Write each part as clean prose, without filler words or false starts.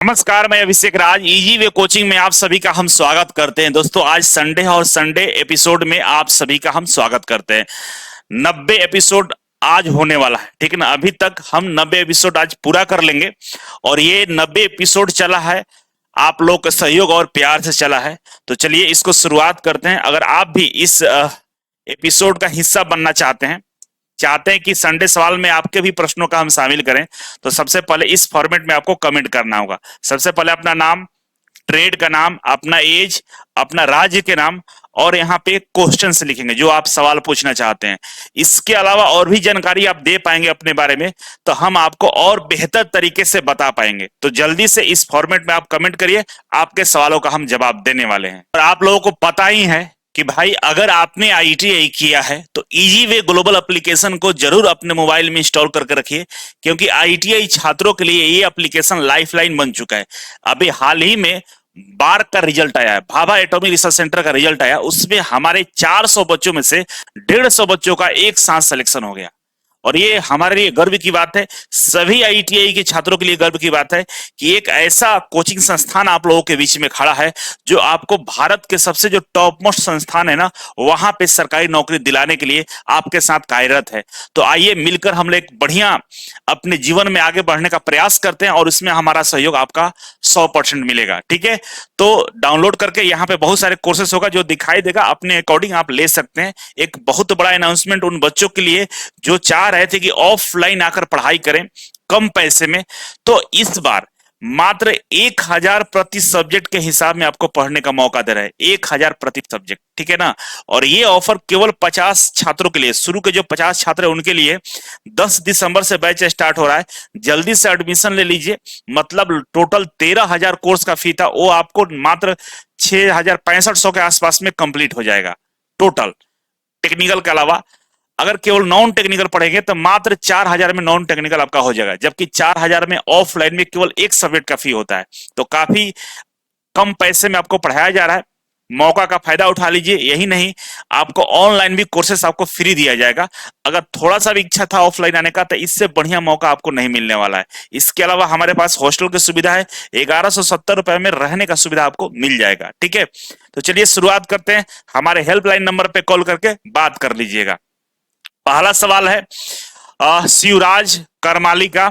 नमस्कार, मैं अभिषेक राज। Easy way coaching में आप सभी का हम स्वागत करते हैं। दोस्तों, आज संडे है और संडे एपिसोड में आप सभी का हम स्वागत करते हैं। 90 एपिसोड आज होने वाला है, ठीक है ना। अभी तक हम 90 एपिसोड आज पूरा कर लेंगे और ये 90 एपिसोड चला है आप लोग के सहयोग और प्यार से चला है। तो चलिए इसको शुरुआत करते हैं। अगर आप भी इस एपिसोड का हिस्सा बनना चाहते हैं कि संडे सवाल में आपके भी प्रश्नों का हम शामिल करें, तो सबसे पहले इस फॉर्मेट में आपको कमेंट करना होगा। सबसे पहले अपना नाम, ट्रेड का नाम, अपना एज, अपना राज्य के नाम और यहाँ पे क्वेश्चन से लिखेंगे जो आप सवाल पूछना चाहते हैं। इसके अलावा और भी जानकारी आप दे पाएंगे अपने बारे में, तो हम आपको और बेहतर तरीके से बता पाएंगे। तो जल्दी से इस फॉर्मेट में आप कमेंट करिए, आपके सवालों का हम जवाब देने वाले हैं। और आप लोगों को पता ही है कि भाई, अगर आपने आईटीआई किया है तो इजी वे ग्लोबल एप्लीकेशन को जरूर अपने मोबाइल में इंस्टॉल करके रखिए, क्योंकि आईटीआई छात्रों के लिए ये एप्लीकेशन लाइफलाइन बन चुका है। अभी हाल ही में बार का रिजल्ट आया है, भाभा एटॉमिक रिसर्च सेंटर का रिजल्ट आया, उसमें हमारे 400 बच्चों में से 150 बच्चों का एक साथ सिलेक्शन हो गया। और ये हमारे लिए गर्व की बात है, सभी आईटीआई के छात्रों के लिए गर्व की बात है कि एक ऐसा कोचिंग संस्थान आप लोगों के बीच में खड़ा है जो आपको भारत के सबसे जो टॉप मोस्ट संस्थान है ना, वहां पे सरकारी नौकरी दिलाने के लिए आपके साथ कार्यरत है। तो आइए मिलकर हम एक बढ़िया अपने जीवन में आगे बढ़ने का प्रयास करते हैं और इसमें हमारा सहयोग आपका 100% मिलेगा। ठीक है, तो डाउनलोड करके यहाँ पे बहुत सारे कोर्सेस होगा जो दिखाई देगा, अपने अकॉर्डिंग आप ले सकते हैं। एक बहुत बड़ा अनाउंसमेंट उन बच्चों के लिए जो चाह रहे थे कि ऑफलाइन आकर पढ़ाई करें कम पैसे में, तो इस बार मात्र 1000 प्रति सब्जेक्ट के हिसाब में आपको पढ़ने का मौका दे रहा है। 1000 प्रति सब्जेक्ट, ठीक है ना। और ये ऑफर केवल 50 छात्रों के लिए, शुरू के जो 50 छात्र है उनके लिए 10 दिसंबर से बैच स्टार्ट हो रहा है। जल्दी से एडमिशन ले लीजिए। मतलब टोटल 13,000 कोर्स का फी था, वो आपको मात्र 6,6500 के आसपास में कंप्लीट हो जाएगा टोटल, टेक्निकल के अलावा। अगर केवल नॉन टेक्निकल पढ़ेंगे तो मात्र 4,000 में नॉन टेक्निकल आपका हो जाएगा, जबकि 4,000 में ऑफलाइन में केवल एक सब्जेक्ट का फी होता है। तो काफी कम पैसे में आपको पढ़ाया जा रहा है, मौका का फायदा उठा लीजिए। यही नहीं, आपको ऑनलाइन भी कोर्सेस आपको फ्री दिया जाएगा। अगर थोड़ा सा भी इच्छा था ऑफलाइन आने का, तो इससे बढ़िया मौका आपको नहीं मिलने वाला है। इसके अलावा हमारे पास हॉस्टल की सुविधा है, 1170 रुपए में रहने का सुविधा आपको मिल जाएगा। ठीक है, तो चलिए शुरुआत करते हैं। हमारे हेल्पलाइन नंबर पे कॉल करके बात कर लीजिएगा। पहला सवाल है शिवराज करमाली का,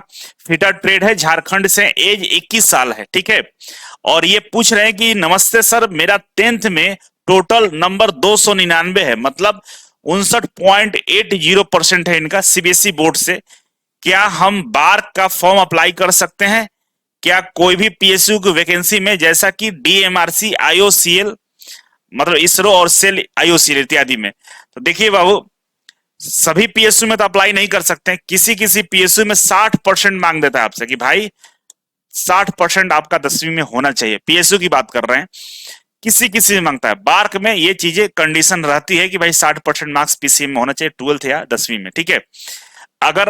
फिटर ट्रेड है, झारखंड से, एज 21 साल है। ठीक है, और ये पूछ रहे हैं कि नमस्ते सर, मेरा 10th में टोटल नंबर 299 है, मतलब 59.80% है इनका सीबीएसई बोर्ड से। क्या हम बार का फॉर्म अप्लाई कर सकते हैं? क्या कोई भी पीएसयू की वैकेंसी में, जैसा कि डीएमआरसी, आईओसीएल, मतलब इसरो और सेल आईओसीएल इत्यादि में? तो देखिए बाबू, सभी पीएसयू में तो अप्लाई नहीं कर सकते हैं। किसी किसी पीएसयू में 60% मांग देता है आपसे कि भाई 60% आपका 10वीं में होना चाहिए। पीएसयू की बात कर रहे हैं, किसी किसी में मांगता है। बार्क में ये चीजें कंडीशन रहती है कि भाई 60% मार्क्स पीसीएम में होना चाहिए, 12th या 10वीं में। ठीक है, अगर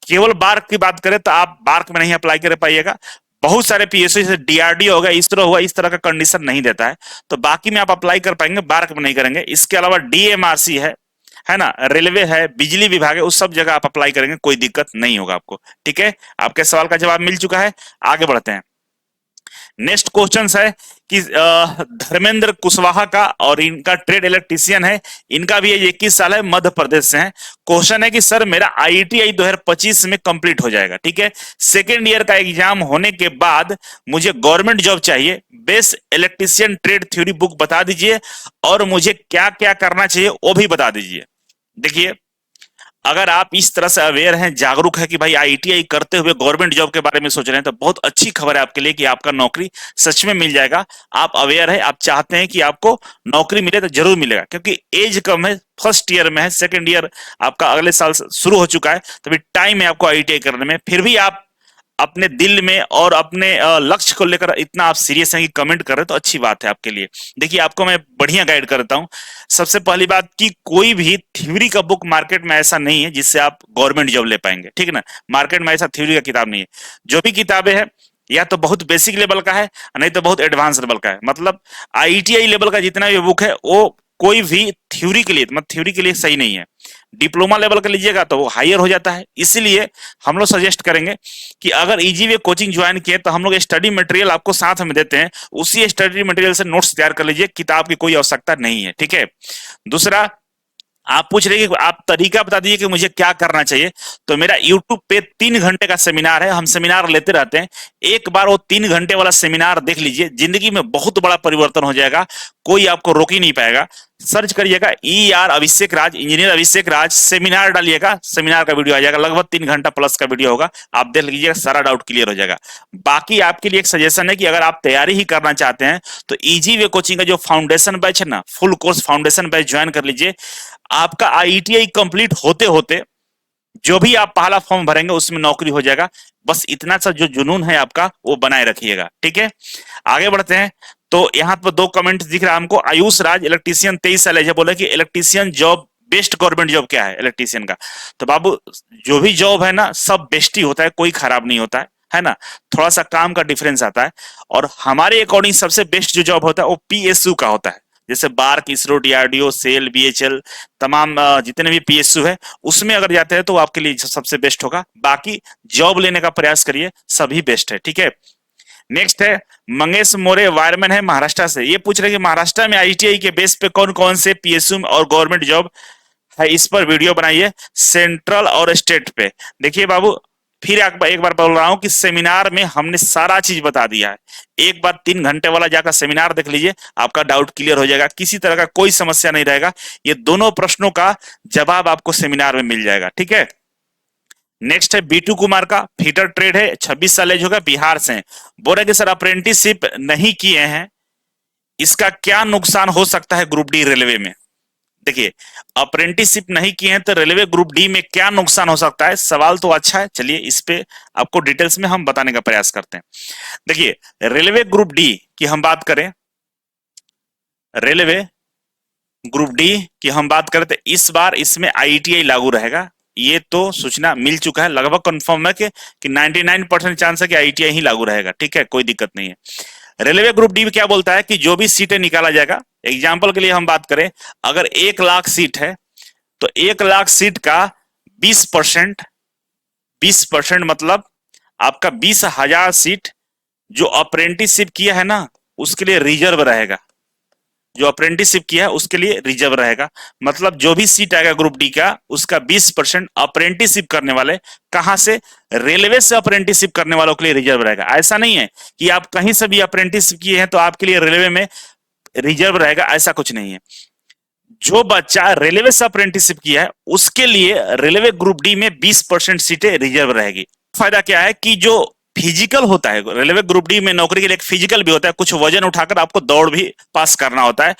केवल बार्क की बात करें तो आप बार्क में नहीं अप्लाई कर पाइएगा। बहुत सारे पीएसयू जैसे डीआरडीओ होगा, इसरो हुआ, इस तरह का कंडीशन नहीं देता है, तो बाकी में आप अप्लाई कर पाएंगे, बार्क में नहीं करेंगे। इसके अलावा डीएमआरसी है ना, रेलवे है, बिजली विभाग है, उस सब जगह आप अप्लाई करेंगे, कोई दिक्कत नहीं होगा आपको। ठीक है, आपके सवाल का जवाब मिल चुका है। आगे बढ़ते हैं। नेक्स्ट क्वेश्चन है कि धर्मेंद्र कुशवाहा का, और इनका ट्रेड इलेक्ट्रीशियन है, इनका भी एज 21 साल है, मध्य प्रदेश से है। क्वेश्चन है कि सर, मेरा आईटीआई 2025 में कंप्लीट हो जाएगा। ठीक है, सेकेंड ईयर का एग्जाम होने के बाद मुझे गवर्नमेंट जॉब चाहिए। Best electrician trade theory book बता दीजिए और मुझे क्या क्या करना चाहिए वो भी बता दीजिए। देखिए, अगर आप इस तरह से अवेयर हैं, जागरूक है कि भाई आईटीआई करते हुए गवर्नमेंट जॉब के बारे में सोच रहे हैं, तो बहुत अच्छी खबर है आपके लिए कि आपका नौकरी सच में मिल जाएगा। आप अवेयर है, आप चाहते हैं कि आपको नौकरी मिले, तो जरूर मिलेगा, क्योंकि एज कम है, फर्स्ट ईयर में है, सेकेंड ईयर आपका अगले साल शुरू हो चुका है, तो टाइम है आपको आईटीआई करने में। फिर भी आप अपने दिल में और अपने लक्ष्य को लेकर इतना आप सीरियस हैं कि कमेंट कर रहे हैं, तो अच्छी बात है आपके लिए। देखिए, आपको मैं बढ़िया गाइड करता हूं। सबसे पहली बात कि कोई भी थ्योरी का बुक मार्केट में ऐसा नहीं है जिससे आप गवर्नमेंट जॉब ले पाएंगे। ठीक है ना, मार्केट में ऐसा थ्योरी का किताब नहीं है। जो भी किताबें हैं, या तो बहुत बेसिक लेवल का है, नहीं तो बहुत एडवांस लेवल का है। मतलब आईटीआई लेवल का जितना भी बुक है, वो कोई भी थ्योरी के लिए, मतलब थ्योरी के लिए सही नहीं है, डिप्लोमा लेवल का लीजिएगा तो वो हायर हो जाता है। इसीलिए हम लोग सजेस्ट करेंगे कि अगर इजी वे कोचिंग ज्वाइन किए तो हम लोग स्टडी मटेरियल आपको साथ में देते हैं, उसी स्टडी मटेरियल से नोट्स तैयार कर लीजिए, किताब की कोई आवश्यकता नहीं है, ठीक है। दूसरा, आप पूछ रहे कि आप तरीका बता दीजिए कि मुझे क्या करना चाहिए। तो मेरा YouTube पे 3 घंटे का सेमिनार है, हम सेमिनार लेते रहते हैं। एक बार वो 3 घंटे वाला सेमिनार देख लीजिए, जिंदगी में बहुत बड़ा परिवर्तन हो जाएगा, कोई आपको रोक ही नहीं पाएगा। सर्च करिएगा ER अभिषेक राज, इंजीनियर अभिषेक राज, सेमिनार डालिएगा, सेमिनार का वीडियो आ जाएगा, लगभग 3 घंटा प्लस का वीडियो होगा, आप देख लीजिएगा, सारा डाउट क्लियर हो जाएगा। बाकी आपके लिए एक सजेशन है कि अगर आप तैयारी ही करना चाहते हैं तो इजी वे कोचिंग का जो फाउंडेशन बैच है ना, full course foundation batch join कर लीजिए। आपका IITI कंप्लीट होते होते जो भी आप पहला फॉर्म भरेंगे उसमें नौकरी हो जाएगा। बस इतना सा जो जुनून है आपका वो बनाए रखिएगा, ठीक है। आगे बढ़ते हैं। तो यहाँ पर 2 कमेंट दिख रहा है हमको। आयुष राज, इलेक्ट्रीशियन, 23 साल है, बोले कि electrician job best government job क्या है इलेक्ट्रीशियन का। तो बाबू, जो भी जॉब है ना सब बेस्ट ही होता है, कोई खराब नहीं होता है ना, थोड़ा सा काम का डिफरेंस आता है। और हमारे अकॉर्डिंग सबसे बेस्ट जो जॉब होता है वो PSU का होता है, जैसे BARC, ISRO, DRDO, SAIL, BHL, तमाम जितने भी PSU है उसमें अगर जाते हैं तो आपके लिए सबसे बेस्ट होगा। बाकी जॉब लेने का प्रयास करिए, सभी बेस्ट है, ठीक है। नेक्स्ट है मंगेश मोरे, वायरमैन है, महाराष्ट्र से। ये पूछ रहे कि महाराष्ट्र में IITI के बेस पे कौन कौन से PSU और गवर्नमेंट जॉब है, इस पर वीडियो बनाइए, सेंट्रल और स्टेट पे। देखिए बाबू, फिर एक बार बोल रहा हूं कि सेमिनार में हमने सारा चीज बता दिया है। एक बार 3 घंटे वाला जाकर सेमिनार देख लीजिए, आपका डाउट क्लियर हो जाएगा, किसी तरह का कोई समस्या नहीं रहेगा। ये दोनों प्रश्नों का जवाब आपको सेमिनार में मिल जाएगा, ठीक है। नेक्स्ट है बीटू कुमार का, फीटर ट्रेड है, 26 साल एज होगा, बिहार से। बोल रहे कि सर अप्रेंटिसशिप नहीं किए हैं, इसका क्या नुकसान हो सकता है ग्रुप डी रेलवे में। देखिए, अप्रेंटिसशिप नहीं किए हैं तो रेलवे ग्रुप डी में क्या नुकसान हो सकता है, सवाल तो अच्छा है। चलिए इस पे आपको डिटेल्स में हम बताने का प्रयास करते हैं। देखिए, रेलवे ग्रुप डी की हम बात करें, रेलवे ग्रुप डी की हम बात करें तो इस बार इसमें IITI लागू रहेगा। ये तो सूचना मिल चुका है, लगभग कंफर्म है कि 99% चांस है कि IITI ही लागू रहेगा, ठीक है, कोई दिक्कत नहीं है। रेलवे ग्रुप डी में क्या बोलता है कि जो भी सीटें निकाला जाएगा, एग्जाम्पल के लिए हम बात करें, अगर 1 लाख सीट है तो 1 लाख सीट का 20%, 20% मतलब आपका 20,000 सीट जो अप्रेंटिसशिप किया है ना उसके लिए रिजर्व रहेगा, जो अप्रेंटिसशिप किया है उसके लिए रिजर्व रहेगा। मतलब जो भी सीट आएगा ग्रुप डी का उसका 20% अप्रेंटिसशिप करने वाले, कहां से, रेलवे से अप्रेंटिसशिप करने वालों के लिए रिजर्व रहेगा। ऐसा नहीं है कि आप कहीं से भी अप्रेंटिसशिप किए हैं तो आपके लिए रेलवे में रिजर्व रहेगा, ऐसा कुछ नहीं है। जो बच्चा रेलवे से अप्रेंटिसशिप किया है उसके लिए रेलवे ग्रुप डी में 20% सीटें रिजर्व रहेगी। फायदा क्या है कि जो फिजिकल होता है रेलवे ग्रुप डी में नौकरी के लिए, एक फिजिकल भी होता है, कुछ वजन उठाकर आपको दौड़ भी पास करना होता है,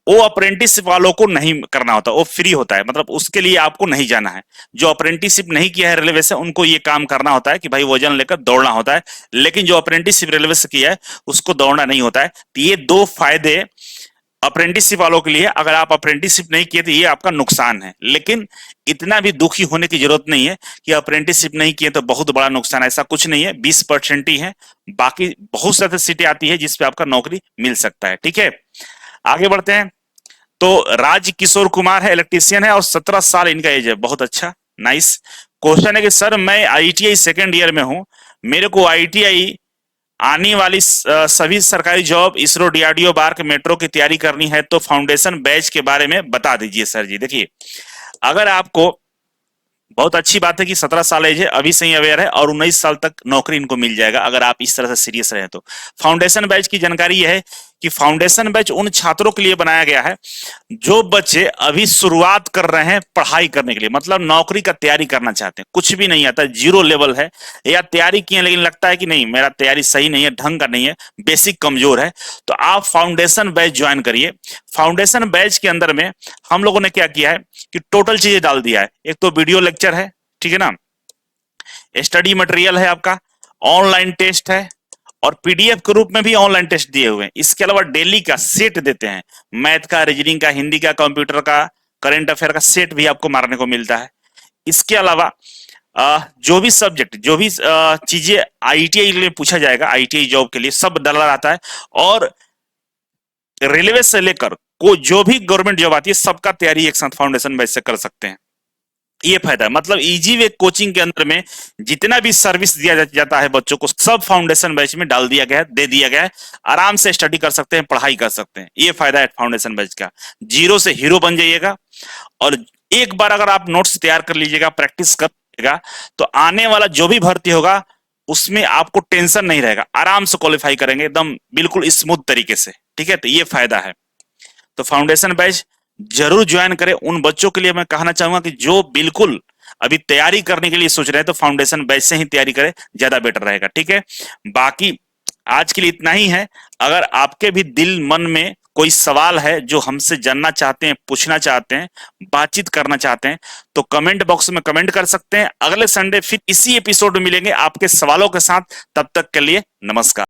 वो अप्रेंटिसशिप वालों को नहीं करना होता, वो फ्री होता है, मतलब उसके लिए आपको नहीं जाना है। जो अप्रेंटिसशिप नहीं किया है रेलवे से उनको ये काम करना होता है कि भाई वजन लेकर दौड़ना होता है, लेकिन जो अप्रेंटिसशिप रेलवे से किया है उसको दौड़ना नहीं होता है। तो ये 2 फायदे अप्रेंटिसशिप वालों के लिए। अगर आप अप्रेंटिसशिप नहीं किए तो ये आपका नुकसान है, लेकिन इतना भी दुखी होने की जरूरत नहीं है कि अप्रेंटिसशिप नहीं किए तो बहुत बड़ा नुकसान, ऐसा कुछ नहीं है। 20% ही है, बाकी बहुत सारी सीटें आती है जिसपे आपका नौकरी मिल सकता है, ठीक है। आगे बढ़ते हैं। तो राज किशोर कुमार है, इलेक्ट्रीशियन है और 17 साल इनका एज है, बहुत अच्छा, नाइस। क्वेश्चन है कि सर मैं IITI सेकेंड ईयर में हूं, मेरे को IITI आने वाली सभी सरकारी job, ISRO, DRDO, BARC, metro की तैयारी करनी है तो फाउंडेशन बैच के बारे में बता दीजिए सर जी। देखिए, अगर आपको, बहुत अच्छी बात है कि 17 साल एज है, अभी से ही अवेयर है और 19 साल तक नौकरी इनको मिल जाएगा अगर आप इस तरह से सीरियस रहे तो। फाउंडेशन बैच की जानकारी यह है कि फाउंडेशन बैच उन छात्रों के लिए बनाया गया है जो बच्चे अभी शुरुआत कर रहे हैं पढ़ाई करने के लिए, मतलब नौकरी का तैयारी करना चाहते हैं, कुछ भी नहीं आता, 0 लेवल है, या तैयारी किए लेकिन लगता है कि नहीं मेरा तैयारी सही नहीं है, ढंग का नहीं है, बेसिक कमजोर है, तो आप फाउंडेशन बैच ज्वाइन करिए। फाउंडेशन बैच के अंदर में हम लोगों ने क्या किया है कि टोटल चीजें डाल दिया है। एक तो वीडियो लेक्चर है, ठीक है ना, स्टडी मटेरियल है आपका, ऑनलाइन टेस्ट है और PDF के रूप में भी ऑनलाइन टेस्ट दिए हुए हैं। इसके अलावा डेली का सेट देते हैं, मैथ का, रीजनिंग का, हिंदी का, कंप्यूटर का, करंट अफेयर का सेट भी आपको मारने को मिलता है। इसके अलावा जो भी सब्जेक्ट, जो भी चीजें IITI के लिए पूछा जाएगा, IITI जॉब के लिए सब डाला रहता है। और रेलवे से लेकर को जो भी गवर्नमेंट जॉब आती है सबका तैयारी एक साथ फाउंडेशन बैच से कर सकते हैं। ये फायदा है, मतलब इजी वे कोचिंग के अंदर में जितना भी सर्विस दिया जाता है बच्चों को सब फाउंडेशन बैच में डाल दिया गया है, दे दिया गया है। आराम से स्टडी कर सकते हैं, पढ़ाई कर सकते हैं। ये फायदा है फाउंडेशन बैच का। जीरो से हीरो बन जाइएगा, और एक बार अगर आप नोट्स तैयार कर लीजिएगा, प्रैक्टिस कर लीजिएगा, तो आने वाला जो भी भर्ती होगा उसमें आपको टेंशन नहीं रहेगा, आराम से क्वालिफाई करेंगे एकदम बिल्कुल स्मूथ तरीके से। ठीक है, तो ये फायदा है। तो फाउंडेशन बैच जरूर ज्वाइन करें। उन बच्चों के लिए मैं कहना चाहूंगा कि जो बिल्कुल अभी तैयारी करने के लिए सोच रहे हैं तो फाउंडेशन बैच से ही तैयारी करें, ज्यादा बेटर रहेगा। ठीक है, बाकी आज के लिए इतना ही है। अगर आपके भी दिल मन में कोई सवाल है जो हमसे जानना चाहते हैं, पूछना चाहते हैं, बातचीत करना चाहते हैं, तो कमेंट बॉक्स में कमेंट कर सकते हैं। अगले संडे फिर इसी एपिसोड में मिलेंगे आपके सवालों के साथ। तब तक के लिए नमस्कार।